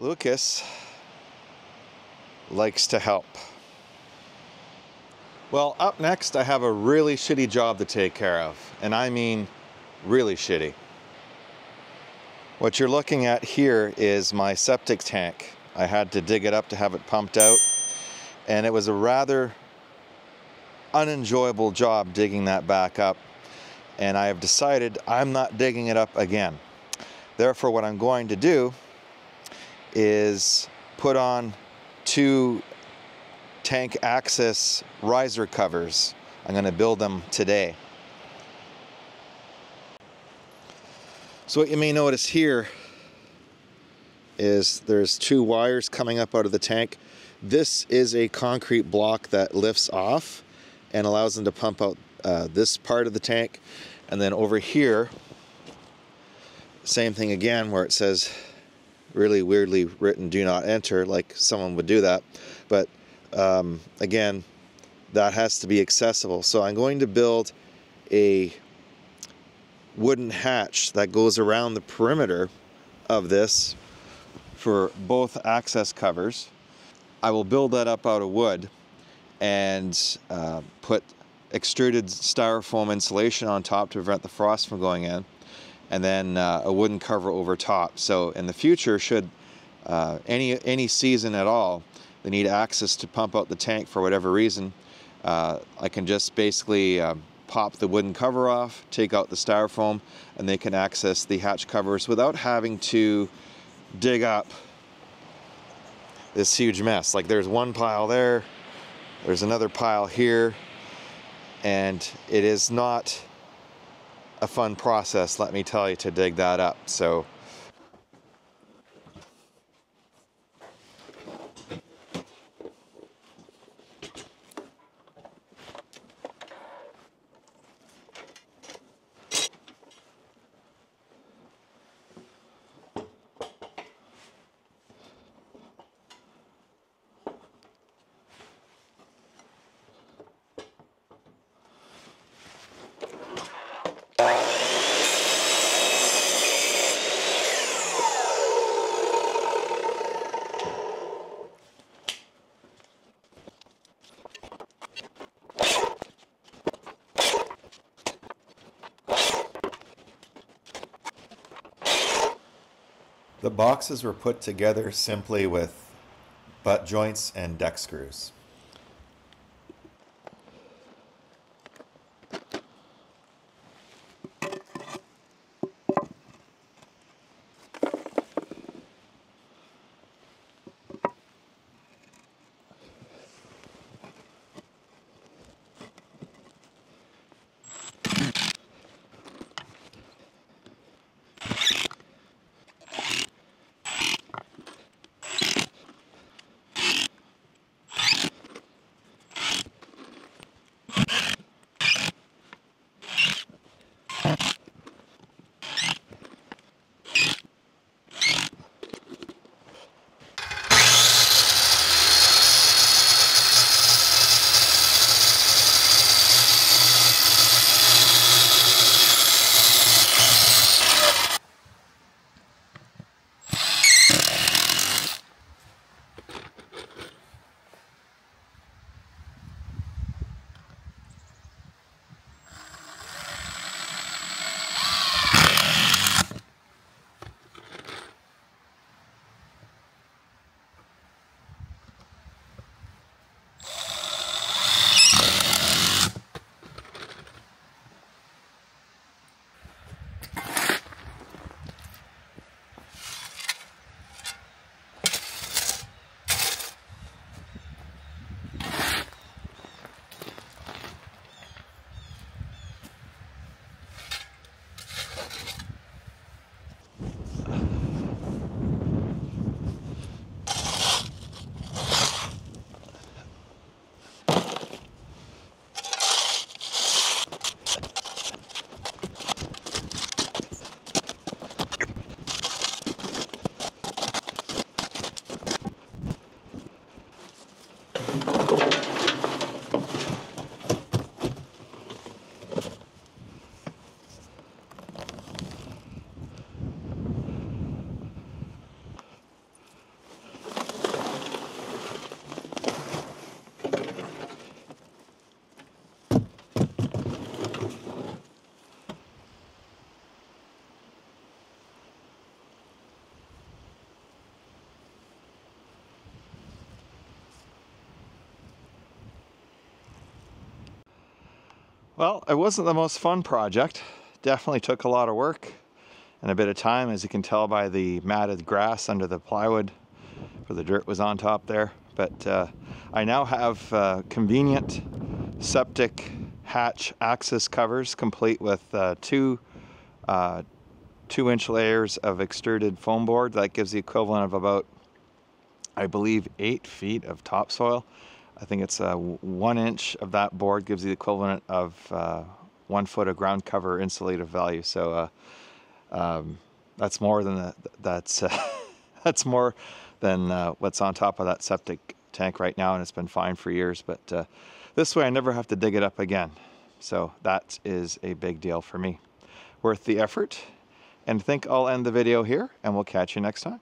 Lucas likes to help. Well, up next I have a really shitty job to take care of, and I mean really shitty. What you're looking at here is my septic tank. I had to dig it up to have it pumped out, and it was a rather unenjoyable job digging that back up, and I have decided I'm not digging it up again. Therefore, what I'm going to do is put on 2 tank access riser covers. I'm going to build them today. So what you may notice here is there's 2 wires coming up out of the tank. This is a concrete block that lifts off and allows them to pump out this part of the tank. And then over here, same thing again, where it says really weirdly written "do not enter," like someone would do that. But again, that has to be accessible. So I'm going to build a wooden hatch that goes around the perimeter of this for both access covers. I will build that up out of wood and put extruded styrofoam insulation on top to prevent the frost from going in, and then a wooden cover over top. So in the future, should any season at all they need access to pump out the tank for whatever reason, I can just basically pop the wooden cover off, take out the styrofoam, and they can access the hatch covers without having to dig up this huge mess. Like there's one pile there, there's another pile here, and it is not a fun process, let me tell you, to dig that up. So the boxes were put together simply with butt joints and deck screws. Well, it wasn't the most fun project. Definitely took a lot of work and a bit of time, as you can tell by the matted grass under the plywood, where the dirt was on top there. But I now have convenient septic hatch access covers, complete with two 2-inch layers of extruded foam board. That gives the equivalent of about, I believe, 8 feet of topsoil. I think it's 1 inch of that board gives the equivalent of 1 foot of ground cover insulative value. So that's more than that's more than what's on top of that septic tank right now, and it's been fine for years. But this way I never have to dig it up again. So that is a big deal for me. Worth the effort. And I think I'll end the video here, and we'll catch you next time.